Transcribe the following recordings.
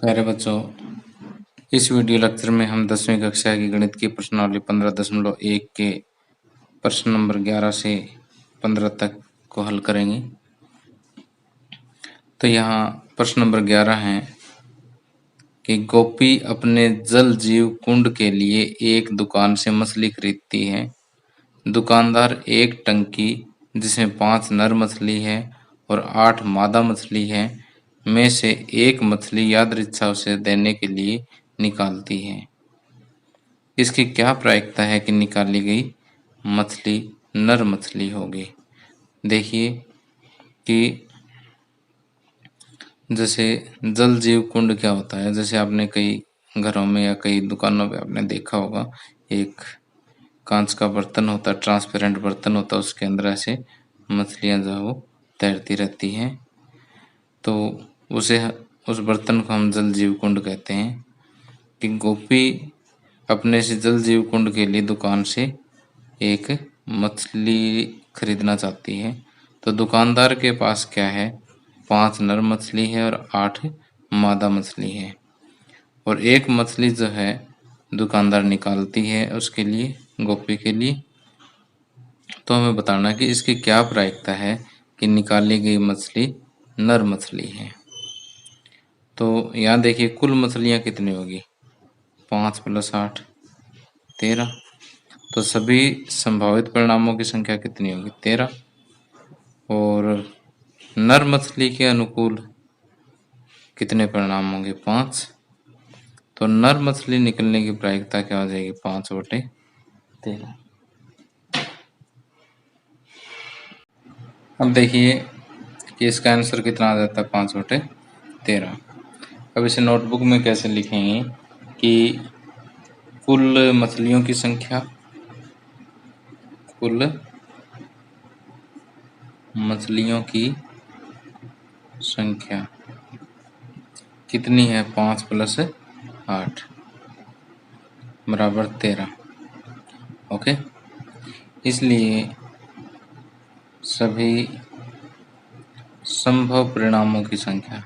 प्यारे बच्चों, इस वीडियो लेक्चर में हम 10वीं कक्षा की गणित की प्रश्नावली 15.1 के प्रश्न नंबर 11 से 15 तक को हल करेंगे। तो यहाँ प्रश्न नंबर 11 है कि गोपी अपने जल जीव कुंड के लिए एक दुकान से मछली खरीदती है। दुकानदार एक टंकी जिसमें 5 नर मछली है और 8 मादा मछली है में से एक मछली यादृच्छा उसे देने के लिए निकालती है। इसकी क्या प्रायिकता है कि निकाली गई मछली नर मछली होगी। देखिए कि जैसे जल जीव कुंड क्या होता है, जैसे आपने कई घरों में या कई दुकानों पे आपने देखा होगा, एक कांच का बर्तन होता है, ट्रांसपेरेंट बर्तन होता है, उसके अंदर ऐसे मछलियां जो है वो तैरती रहती हैं। तो उस बर्तन को हम जल जीव कुंड कहते हैं। कि गोपी अपने से जल जीव कुंड के लिए दुकान से एक मछली खरीदना चाहती है। तो दुकानदार के पास क्या है, 5 नर मछली है और 8 मादा मछली है, और एक मछली जो है दुकानदार निकालती है उसके लिए, गोपी के लिए। तो हमें बताना कि इसकी क्या प्रायिकता है कि निकाली गई मछली नर मछली है। तो यहाँ देखिए कुल मछलियाँ कितनी होगी, 5 + 8 13। तो सभी संभावित परिणामों की संख्या कितनी होगी, 13। और नर मछली के अनुकूल कितने परिणाम होंगे, 5। तो नर मछली निकलने की प्रायिकता क्या हो जाएगी, 5/13। अब देखिए कि इसका आंसर कितना आ जाता है, 5/13। अब इसे नोटबुक में कैसे लिखेंगे कि कुल मछलियों की संख्या, कुल मछलियों की संख्या कितनी है, 5 + 8 = 13। ओके, इसलिए सभी संभव परिणामों की संख्या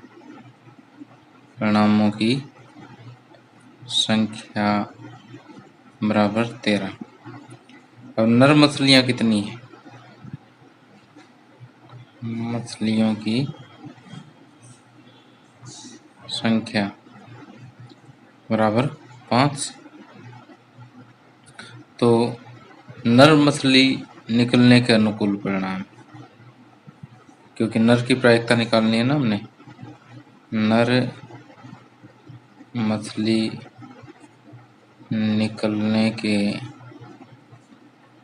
बराबर 13। अब नर मछलियां कितनी है, मछलियों की संख्या बराबर 5। तो नर मछली निकलने के अनुकूल परिणाम, क्योंकि नर की प्रायिकता निकालनी है ना हमने, नर मछली निकलने के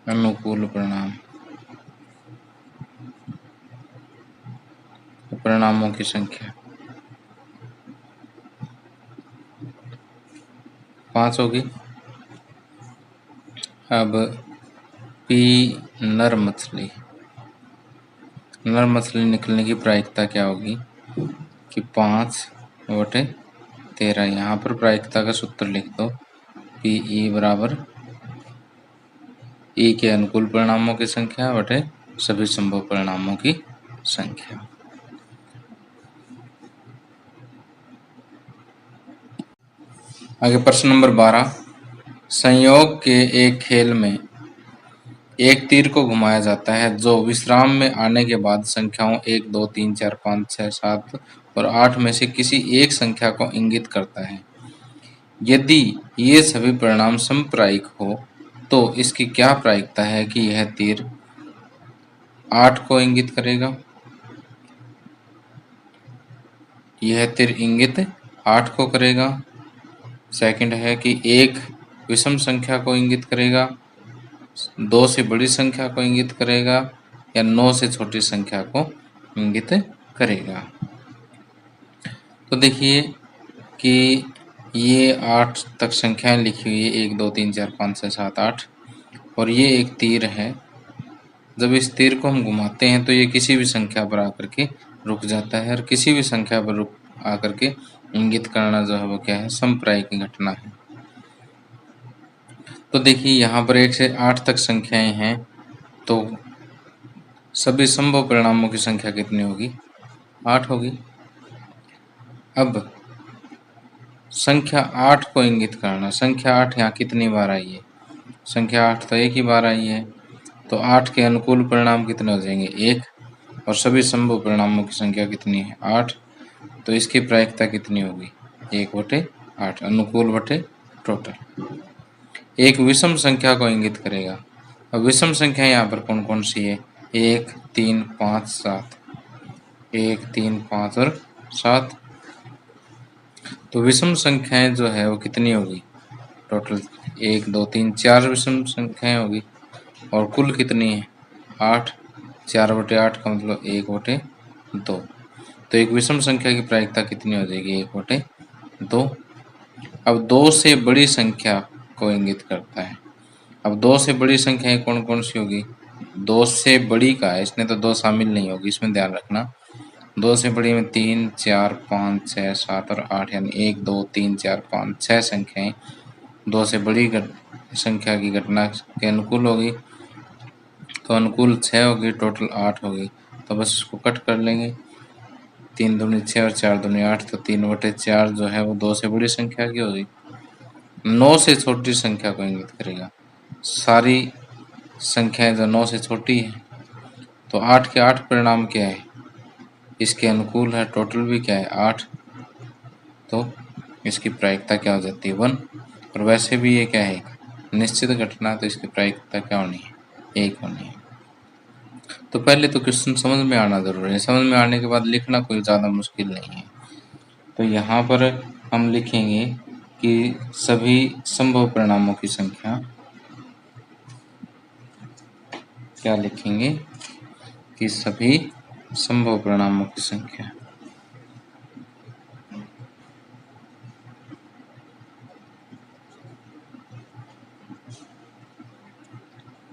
अनुकूल परिणामों की संख्या 5 होगी। अब पी नर मछली निकलने की प्रायिकता क्या होगी कि 5/13। यहाँ पर प्रायिकता का सूत्र लिख दो, PE बराबर E के अनुकूल परिणामों की संख्या बटे सभी संभव परिणामों की संख्या। आगे प्रश्न नंबर 12, संयोग के एक खेल में एक तीर को घुमाया जाता है जो विश्राम में आने के बाद संख्याओं 1 2 3 4 5 6 7 और 8 में से किसी एक संख्या को इंगित करता है। यदि ये सभी परिणाम समप्रायिक हो तो इसकी क्या प्रायिकता है कि यह तीर 8 को इंगित करेगा, यह तीर इंगित 8 को करेगा। सेकंड है कि एक विषम संख्या को इंगित करेगा, 2 से बड़ी संख्या को इंगित करेगा, या 9 से छोटी संख्या को इंगित करेगा। तो देखिए कि ये 8 तक संख्याएं लिखी हुई है, 1 2 3 4 5 6 7 8, और ये एक तीर है। जब इस तीर को हम घुमाते हैं तो ये किसी भी संख्या पर आकर के रुक जाता है, और किसी भी संख्या पर रुक आकर के इंगित करना जो है वो क्या है, समप्रायिक घटना है। तो देखिए यहाँ पर 1 से 8 तक संख्याएं हैं, तो सभी संभव परिणामों की संख्या कितनी होगी, 8 होगी। अब संख्या 8 को इंगित करना। संख्या 8 यहाँ कितनी बार आई है? संख्या 8 तो एक ही बार आई है, तो 8 के अनुकूल परिणाम कितने हो जाएंगे? 1। और सभी संभव परिणामों की संख्या कितनी है? 8। तो इसकी प्रायिकता कितनी होगी? 1/8, अनुकूल बटे टोटल। एक विषम संख्या को इंगित करेगा। अब विषम संख्या यहाँ पर कौन कौन सी है? 1, 3, 5, 7। 1, 3, 5 और 7। तो विषम संख्याएं जो है वो कितनी होगी? टोटल 1, 2, 3, 4 विषम संख्याएं होगी। और कुल कितनी है? 8। 4/8 का मतलब 1/2। तो एक विषम संख्या की प्रायिकता कितनी हो जाएगी? 1/2। अब 2 से बड़ी संख्या को इंगित करता है। अब 2 से बड़ी संख्याएं कौन कौन सी होगी? 2 से बड़ी का है, इसमें तो 2 शामिल नहीं होगी, इसमें ध्यान रखना। 2 से बड़ी में 3, 4, 5, 6, 7 और 8, यानी 1, 2, 3, 4, 5, 6 संख्याएं 2 से बड़ी संख्या की घटना के अनुकूल होगी। तो अनुकूल 6 होगी, टोटल 8 होगी। तो बस इसको कट कर लेंगे। 3 दूनी 6 और 4 दूनी 8, तो 3/4 जो है वो 2 से बड़ी संख्या की होगी। 9 से छोटी संख्या को इंगित करेगा। सारी संख्याएं जो 9 से छोटी है, तो 8 के 8 परिणाम क्या है? इसके अनुकूल है, टोटल भी क्या है? 8। तो इसकी प्रायिकता क्या हो जाती है? 1। और वैसे भी ये क्या है? निश्चित घटना, तो इसकी प्रायिकता क्या होनी है? 1 होनी है। तो पहले तो क्वेश्चन समझ में आना जरूरी है। समझ में आने के बाद लिखना कोई ज़्यादा मुश्किल नहीं है। तो यहाँ पर हम लिखेंगे कि सभी संभव परिणामों की संख्या, क्या लिखेंगे? कि सभी संभव परिणामों की संख्या।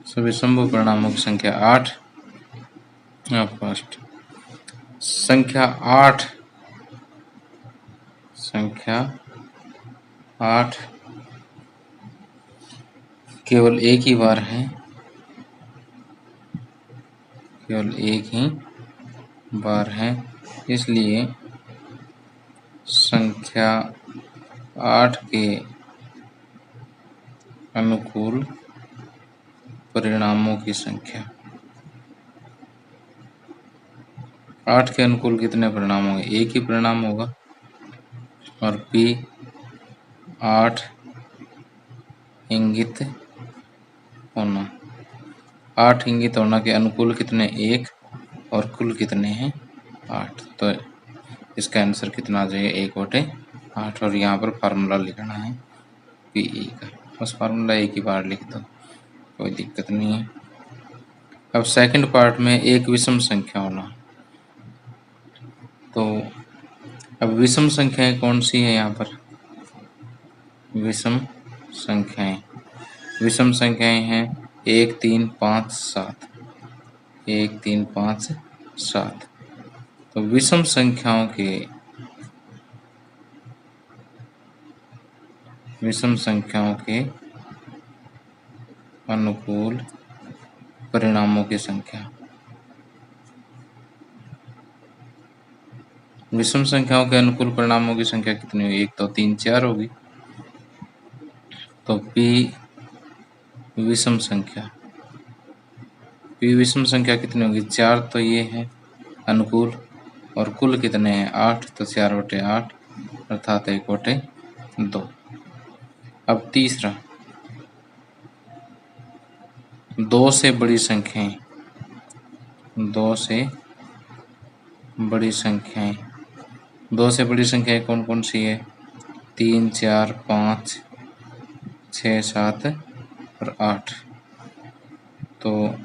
सभी संभव परिणामों की संख्या 8। फर्स्ट संख्या 8 केवल एक ही बार है, केवल एक ही बार है, इसलिए संख्या 8 के अनुकूल परिणामों की संख्या। 8 के अनुकूल कितने परिणाम होंगे? एक ही परिणाम होगा। और P 8 इंगित होना। 8 इंगित होना के अनुकूल कितने? 1। और कुल कितने हैं? 8। तो इसका आंसर कितना आ जाएगा? 1/8। और यहाँ पर फार्मूला लिखना है PE का। बस फार्मूला एक ही बार लिख दो, कोई दिक्कत नहीं है। अब सेकंड पार्ट में एक विषम संख्या होना। तो अब विषम संख्याएं कौन सी है? यहाँ पर विषम संख्याएं हैं 1, 3, 5, 7। 1, 3, 5, 7। तो विषम संख्याओं के अनुकूल परिणामों की संख्या। विषम संख्याओं के अनुकूल परिणामों की संख्या कितनी होगी? 1, 2, 3, 4 होगी। तो P विषम संख्या कितनी होगी? 4 तो ये है अनुकूल, और कुल कितने हैं? 8। तो 4/8 अर्थात 1/2। अब तीसरा, 2 से बड़ी संख्याएं। 2 से बड़ी संख्याएं कौन कौन सी है? 3, 4, 5, 6, 7 और 8। तो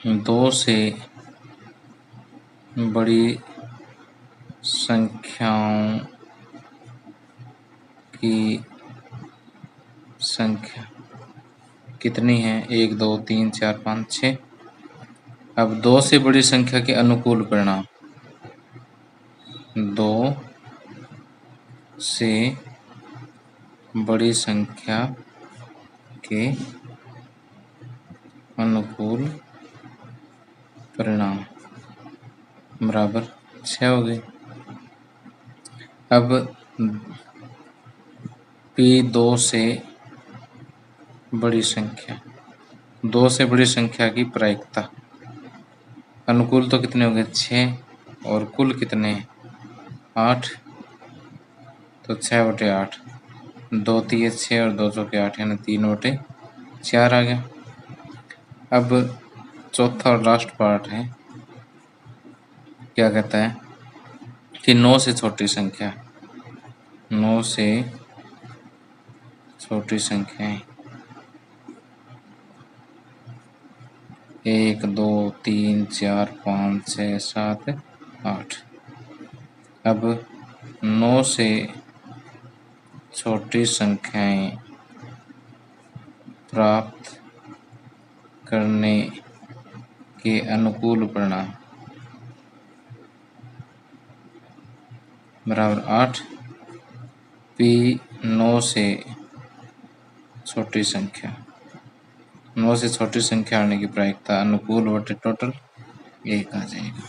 2 से बड़ी संख्याओं की संख्या कितनी है? 1, 2, 3, 4, 5, 6। अब 2 से बड़ी संख्या के अनुकूल परिणाम। 2 से बड़ी संख्या के अनुकूल परिणाम बराबर 6 हो गए। अब पी दो से बड़ी संख्या, दो से बड़ी संख्या की प्रायिकता। अनुकूल तो कितने हो गए 6 और कुल कितने 8, तो 6/8, 2 तिये 6 और 2 चौके 8 यानी 3/4 आ गया। अब चौथा और लास्ट पार्ट है, क्या कहता है कि 9 से छोटी संख्या, 9 से छोटी संख्याएं 1 2 3 4 5 6 7 8। अब 9 से छोटी संख्याएं प्राप्त करने के अनुकूल परिणाम बराबर 8 पी 9 से छोटी संख्या, 9 से छोटी संख्या आने की प्रायिकता अनुकूल बटे टोटल 1 आ जाएगा।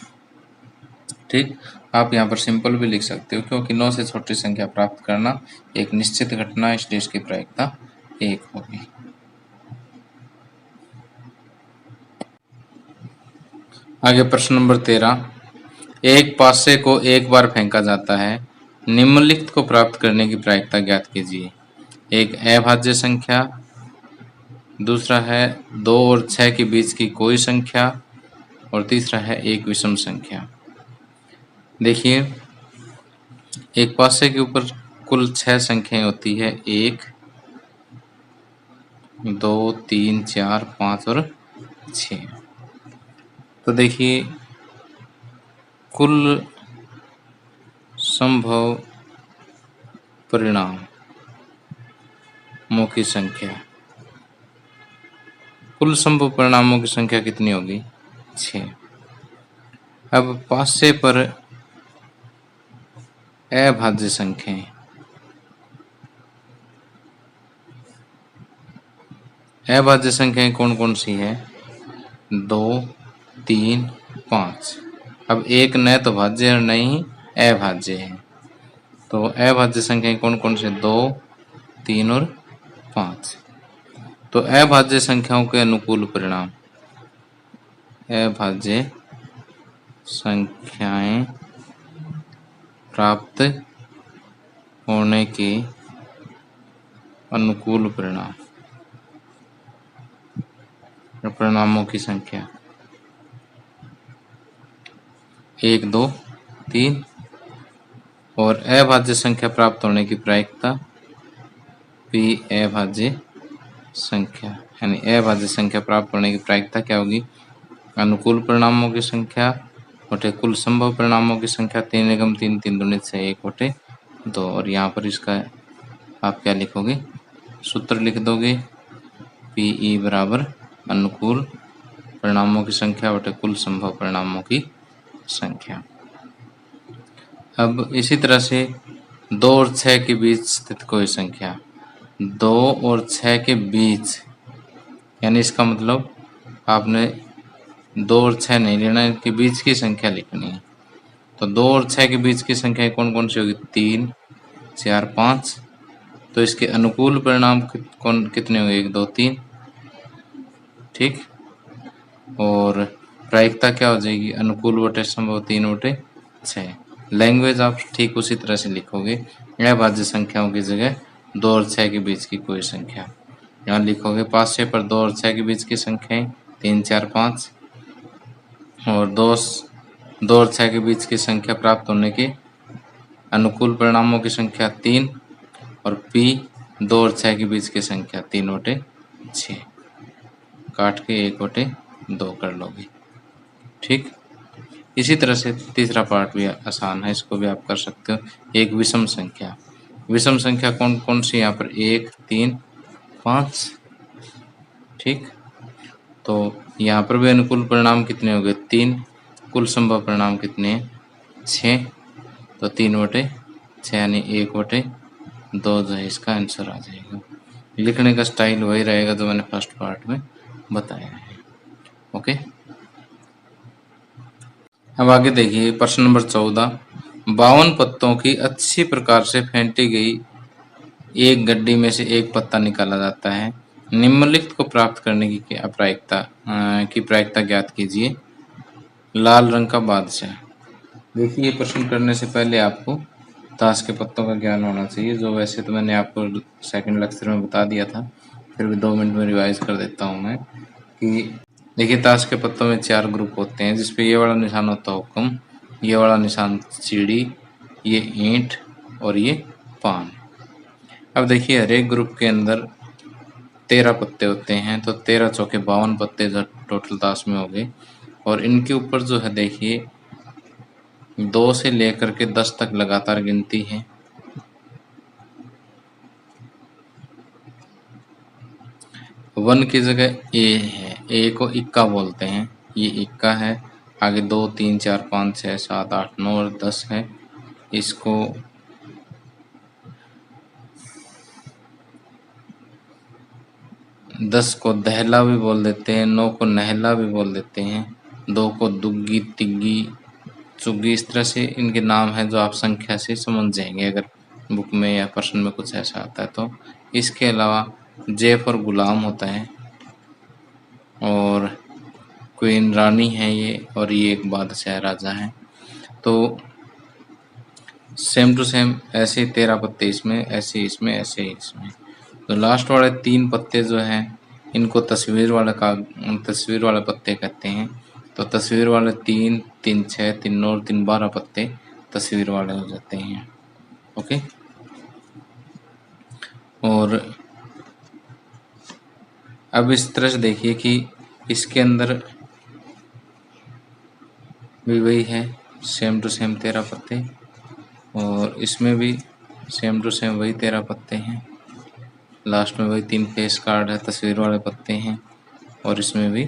ठीक, आप यहाँ पर सिंपल भी लिख सकते हो क्योंकि 9 से छोटी संख्या प्राप्त करना एक निश्चित घटना, इसलिए इसकी प्रायिकता 1 होगी। आगे प्रश्न नंबर 13, एक पासे को एक बार फेंका जाता है, निम्नलिखित को प्राप्त करने की प्रायिकता ज्ञात कीजिए। एक अभाज्य संख्या, दूसरा है 2 और 6 के बीच की कोई संख्या, और तीसरा है एक विषम संख्या। देखिए, एक पासे के ऊपर कुल 6 संख्याएं होती है, 1 2 3 4 5 और 6। तो देखिए, कुल संभव परिणामों की संख्या, कुल संभव परिणामों की संख्या कितनी होगी 6। अब पासे पर अभाज्य संख्याएं, अभाज्य संख्याएं कौन कौन सी है 2 3 5। अब एक न तो भाज्य और न ही अभाज्य है, तो अभाज्य संख्याएं कौन कौन से 2 3 और 5। तो अभाज्य संख्याओं के अनुकूल परिणाम, अभाज्य संख्याएं प्राप्त होने के अनुकूल परिणाम, परिणामों की संख्या 1 2 3, और अभाज्य संख्या प्राप्त होने की प्रायिकता पी अभाज्य संख्या, यानी अभाज्य संख्या प्राप्त होने की प्रायिकता क्या होगी अनुकूल परिणामों की संख्या बटे कुल संभव परिणामों की संख्या 3 एकम 3 3 दूनी 6 1/2। और यहाँ पर इसका आप क्या लिखोगे, सूत्र लिख दोगे पीई बराबर अनुकूल परिणामों की संख्या बटे कुल संभव परिणामों की संख्या। अब इसी तरह से 2 और 6 के बीच स्थित कोई संख्या, 2 और 6 के बीच, यानी इसका मतलब आपने 2 और 6 नहीं लेना, इनके बीच की संख्या लिखनी है। तो 2 और 6 के बीच की संख्या कौन कौन सी होगी 3 4 5। तो इसके अनुकूल परिणाम कितने होंगे 1 2 3। ठीक, और प्रायिकता क्या हो जाएगी अनुकूल बटे संभव 3/6। लैंग्वेज आप ठीक उसी तरह से लिखोगे, अभाज्य संख्याओं की जगह 2 और 6 के बीच की कोई संख्या, यहाँ लिखोगे पासे पर 2 और 6 के बीच की संख्याएं 3 4 5, और 2 और 6 के बीच की संख्या प्राप्त होने के अनुकूल परिणामों की संख्या 3, और पी 2 और 6 के बीच की संख्या 3/6, काट के 1/2 कर लोगे। ठीक, इसी तरह से तीसरा पार्ट भी आसान है, इसको भी आप कर सकते हो। एक विषम संख्या, विषम संख्या कौन कौन सी यहाँ पर 1 3 5। ठीक, तो यहाँ पर भी अनुकूल परिणाम कितने हो गए 3, कुल संभव परिणाम कितने हैं 6। तो 3/6 यानी 1/2 जो है इसका आंसर आ जाएगा। लिखने का स्टाइल वही रहेगा जो मैंने फर्स्ट पार्ट में बताया है। ओके, अब आगे देखिए प्रश्न नंबर 14, 52 पत्तों की अच्छी प्रकार से फेंटी गई एक गड्डी में से एक पत्ता निकाला जाता है। निम्नलिखित को प्राप्त करने की प्रायिकता ज्ञात कीजिए। लाल रंग का बादशाह। देखिए, ये प्रश्न करने से पहले आपको ताश के पत्तों का ज्ञान होना चाहिए, जो वैसे तो मैंने आपको सेकंड लेक्चर में बता दिया था, फिर भी 2 मिनट में रिवाइज कर देता हूँ मैं कि देखिए, ताश के पत्तों में 4 ग्रुप होते हैं, जिसपे ये वाला निशान होता है हुक्म, ये वाला निशान सीढ़ी, ये ईंट और ये पान। अब देखिए, हर एक ग्रुप के अंदर 13 पत्ते होते हैं, तो 13 चौके 52 पत्ते जो टोटल ताश में हो गए। और इनके ऊपर जो है देखिए 2 से लेकर के 10 तक लगातार गिनती है। वन की जगह ए है, ए को इक्का बोलते हैं, ये इक्का है। आगे 2 3 4 5 6 7 8 9 और 10 है। इसको 10 को दहला भी बोल देते हैं, 9 को नहला भी बोल देते हैं, 2 को दुग्गी तिग्गी चुग्गी, इस तरह से इनके नाम हैं जो आप संख्या से समझ जाएंगे अगर बुक में या प्रश्न में कुछ ऐसा आता है तो। इसके अलावा जेफ और गुलाम होता है, और क्वीन रानी है ये, और ये एक बादशाह राजा है। तो सेम टू सेम ऐसे 13 पत्ते इसमें, ऐसे इसमें, ऐसे इसमें। तो लास्ट वाले 3 पत्ते जो हैं इनको तस्वीर वाले पत्ते कहते हैं। तो तस्वीर वाले 3 3 6 3 9 और 3 12 पत्ते तस्वीर वाले हो जाते हैं। ओके, और अब इस तरह से देखिए कि इसके अंदर भी वही है, सेम टू सेम 13 पत्ते, और इसमें भी सेम टू सेम वही 13 पत्ते हैं। लास्ट में वही 3 फेस कार्ड है, तस्वीर वाले पत्ते हैं, और इसमें भी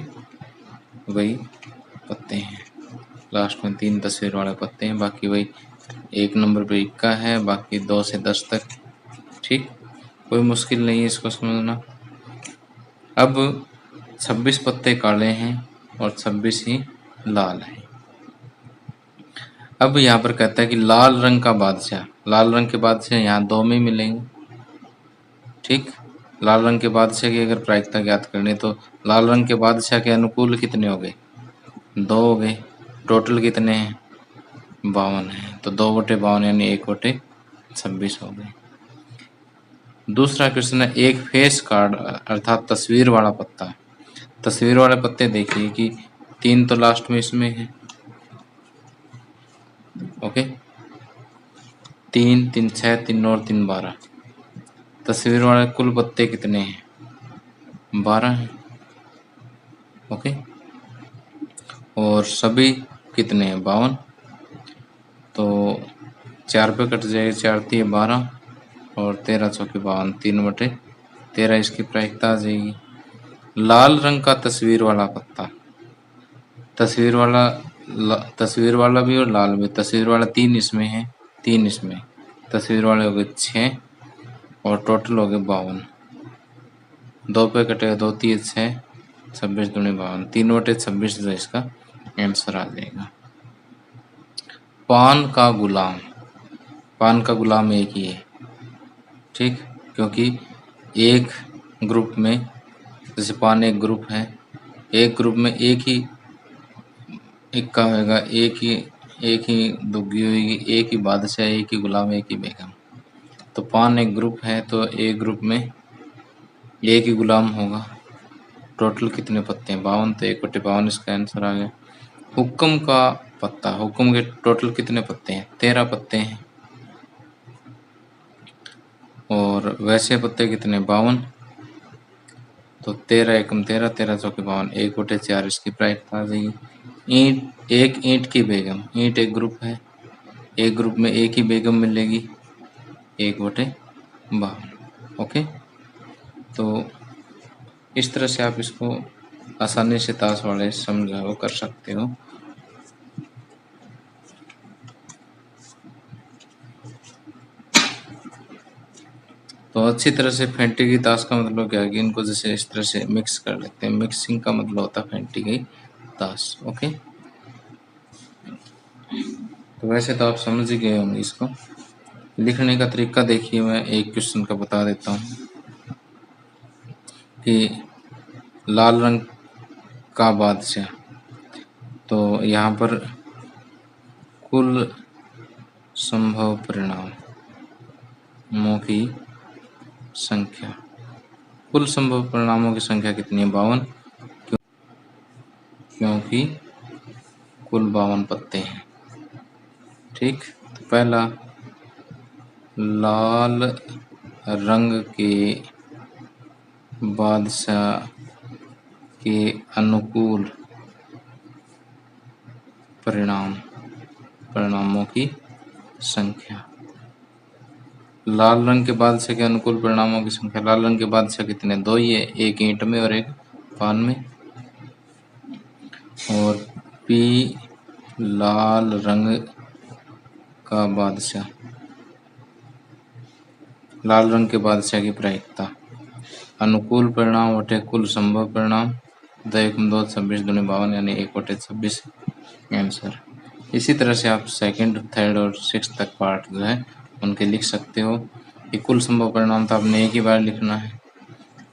वही पत्ते हैं। लास्ट में 3 तस्वीर वाले पत्ते हैं, बाकी वही 1 नंबर पे इक्का है, बाकी 2 से 10 तक। ठीक, कोई मुश्किल नहीं है इसको समझना। अब 26 पत्ते काले हैं और 26 ही लाल हैं। अब यहाँ पर कहता है कि लाल रंग का बादशाह, लाल रंग के बादशाह यहाँ 2 में मिलेंगे। ठीक, लाल रंग के बादशाह की अगर प्रायिकता ज्ञात करनी तो लाल रंग के बादशाह के अनुकूल कितने हो गए? 2 हो गए। टोटल कितने हैं? 52 है, तो 2/52 यानी 1/26 हो गए। दूसरा क्वेश्चन है, एक फेस कार्ड अर्थात तस्वीर वाला पत्ता। तस्वीर वाले पत्ते देखिए कि 3 तो लास्ट में इसमें है। ओके, 3 3 6 3 9 और 3 12। तस्वीर वाले कुल पत्ते कितने हैं? 12 हैं। ओके, और सभी कितने हैं? 52। तो 4 पे कट जाएगा, 4 3 12 और 13 चौके 52, 3/13 इसकी प्रायिकता आ जाएगी। लाल रंग का तस्वीर वाला पत्ता, तस्वीर वाला भी और लाल भी। तस्वीर वाला 3 इसमें है, 3 इसमें, तस्वीर वाले हो गए 6 और टोटल हो गए 52। 2 पे कटेगा, 2 3 6, 26 दूनी 52, 3/26 जो इसका आंसर आ जाएगा। पान का गुलाम, पान का गुलाम एक ही है। ठीक, क्योंकि एक ग्रुप में, जैसे पान एक ग्रुप है, एक ग्रुप में एक ही इक्का होगा, एक ही दुग्गी होगी, एक ही बादशाह, एक ही गुलाम, एक ही बेगम। तो पान एक ग्रुप है, तो एक ग्रुप में एक ही गुलाम होगा। टोटल कितने पत्ते हैं? 52, तो 1/52 इसका आंसर आ गया। हुक्म का पत्ता, हुक्म के टोटल कितने पत्ते हैं? 13 पत्ते हैं। और वैसे पत्ते कितने? 52, तो 13 एकम 13, 13 चौके 52, 1/4 इसकी प्रायिकता आ जाएगी। ईंट, एक ईंट की बेगम, ईंट एक ग्रुप है, एक ग्रुप में एक ही बेगम मिलेगी, 1/52। ओके, तो इस तरह से आप इसको आसानी से ताश वाले समझो कर सकते हो। तो अच्छी तरह से फेंटी गई ताश का मतलब क्या है कि इनको जैसे इस तरह से मिक्स कर लेते हैं। मिक्सिंग का मतलब होता है फेंटी गई ताश। ओके, तो वैसे तो आप समझ ही गए होंगे इसको। लिखने का तरीका देखिए, मैं एक क्वेश्चन का बता देता हूँ कि लाल रंग का बादशाह, तो यहाँ पर कुल संभव परिणामों की संख्या, कुल संभव परिणामों की संख्या कितनी है? 52, क्योंकि कुल 52 पत्ते हैं। ठीक, तो पहला, लाल रंग के बादशाह के अनुकूल परिणामों की संख्या। लाल रंग के बादशाह के अनुकूल परिणामों की संख्या, लाल रंग के बादशाह कितने? 2 ही है, एक ईंट में और एक पान में। और पी लाल रंग का बादशाह, लाल रंग के बादशाह की प्रायिकता, अनुकूल परिणाम बटे कुल संभव परिणाम, 2 × 2 26 दूनी 52, यानी 1/26 आंसर। इसी तरह से आप सेकंड, थर्ड और सिक्स तक पार्ट जो है उनके लिख सकते हो। ये कुल संभव परिणाम तो आपने एक ही बार लिखना है।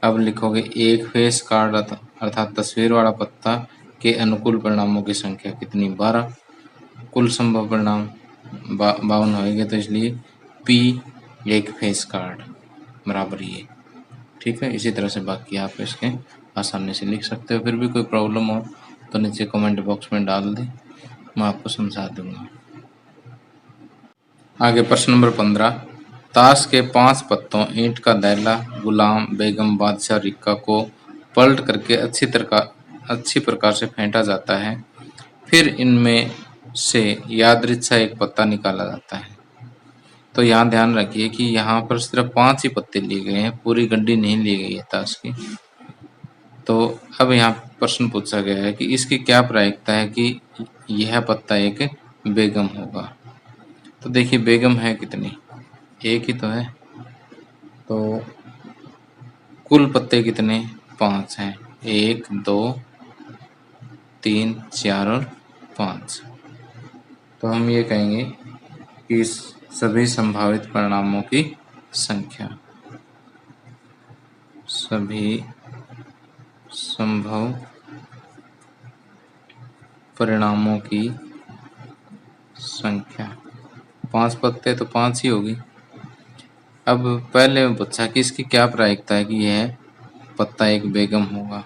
अब लिखोगे एक फेस कार्ड अर्थात तस्वीर वाला पत्ता के अनुकूल परिणामों की संख्या कितनी? 12। कुल संभव परिणाम 52 होंगे, तो इसलिए पी एक फेस कार्ड बराबर ये। ठीक है, इसी तरह से बाकी आप इसके आसानी से लिख सकते हो। फिर भी कोई प्रॉब्लम हो तो नीचे कमेंट बॉक्स में डाल दें, मैं आपको समझा दूंगा। आगे प्रश्न नंबर 15, ताश के 5 पत्तों ईंट का दैला, गुलाम, बेगम, बादशाह, रिक्का को पलट करके अच्छी प्रकार से फेंटा जाता है। फिर इनमें से यादृच्छा एक पत्ता निकाला जाता है। तो यहाँ ध्यान रखिए कि यहाँ पर सिर्फ 5 ही पत्ते लिए गए हैं, पूरी गड्डी नहीं ली गई है ताश की। तो अब यहाँ प्रश्न पूछा गया है कि इसकी क्या प्रायिकता है कि यह पत्ता एक बेगम होगा। तो देखिए बेगम है कितनी? एक ही तो है। तो कुल पत्ते कितने? 5 हैं, 1 2 3 4 और 5। तो हम ये कहेंगे कि सभी संभावित परिणामों की संख्या, सभी संभव परिणामों की संख्या, 5 पत्ते तो 5 ही होगी। अब पहले पूछा कि इसकी क्या प्रायिकता है कि यह पत्ता एक बेगम होगा।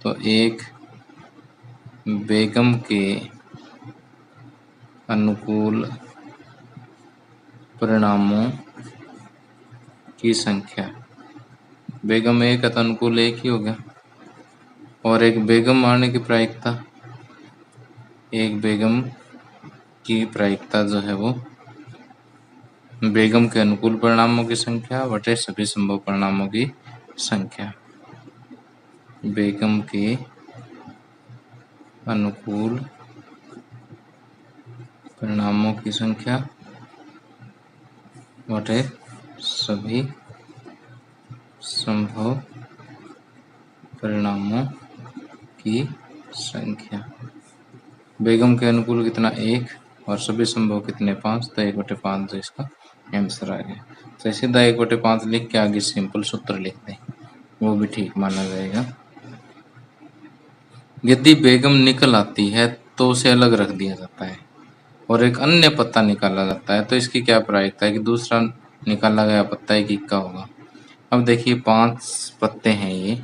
तो एक बेगम के अनुकूल परिणामों की संख्या, बेगम एक है तो अनुकूल एक ही हो गया। और एक बेगम मारने की प्रायिकता, एक बेगम की प्रायिकता जो है वो बेगम के अनुकूल परिणामों की संख्या बटे सभी संभव परिणामों की संख्या। बेगम के अनुकूल परिणामों की संख्या बटे सभी संभव परिणामों की संख्या। बेगम के अनुकूल कितना? 1 और सभी संभव कितने? 5, तो 1/5 जो इसका आंसर आ गया। तो सीधा 1/5 लिख के आगे सिंपल सूत्र लिख दें, वो भी ठीक माना जाएगा। यदि बेगम निकल आती है तो उसे अलग रख दिया जाता है और एक अन्य पत्ता निकाला जाता है। तो इसकी क्या प्रायिकता है कि दूसरा निकाला गया पत्ता एक इक्का होगा। अब देखिए 5 पत्ते हैं, ये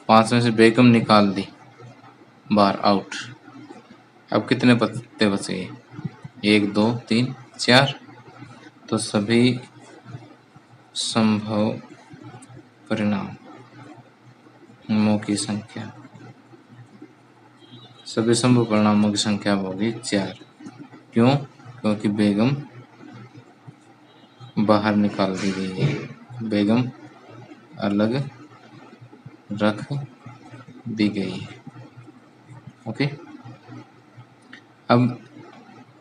5 में से बेगम निकाल दी, बार आउट। अब कितने पत्ते बचे? 1 2 3 4। तो सभी संभव परिणामों की संख्या, सभी संभव परिणामों की संख्या होगी 4। क्यों? क्योंकि बेगम बाहर निकाल दी गई है, बेगम अलग रख दी गई है। ओके, अब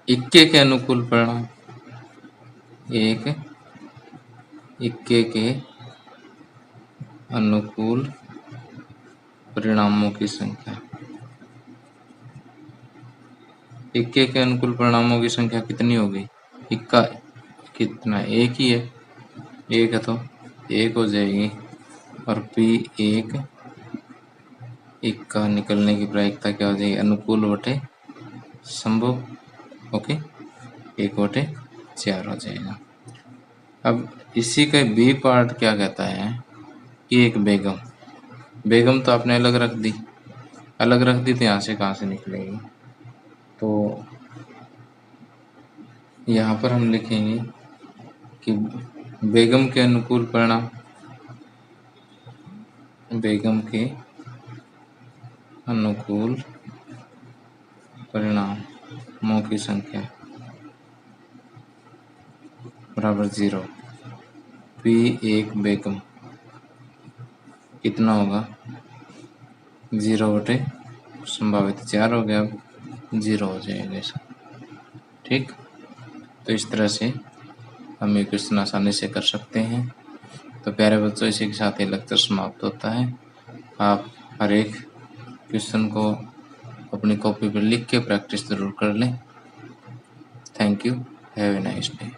इक्के के अनुकूल परिणाम, एक इक्के के अनुकूल परिणामों की संख्या, इक्के के अनुकूल परिणामों की संख्या कितनी होगी? इक्का कितना, एक ही है, एक है तो एक हो जाएगी। और पी एक इक्का निकलने की प्रायिकता क्या हो जाएगी? अनुकूल बटे संभव। ओके, 1/4 हो जाएगा। अब इसी का बी पार्ट क्या कहता है कि एक बेगम, बेगम तो आपने अलग रख दी, तो यहाँ से कहाँ से निकलेगी? तो यहाँ पर हम लिखेंगे कि बेगम के अनुकूल परिणाम, बेगम के अनुकूल परिणामों की संख्या बराबर 0। पी एक बेगम कितना होगा? 0 बटे संभावित 4 हो गया, अब 0 हो जाएगा इसका। ठीक, तो इस तरह से हम ये क्वेश्चन आसानी से कर सकते हैं। तो प्यारे बच्चों, इसी के साथ ये लेक्चर समाप्त होता है। आप हर एक क्वेश्चन को अपनी कॉपी पर लिख के प्रैक्टिस ज़रूर कर लें। Thank you, have a nice day.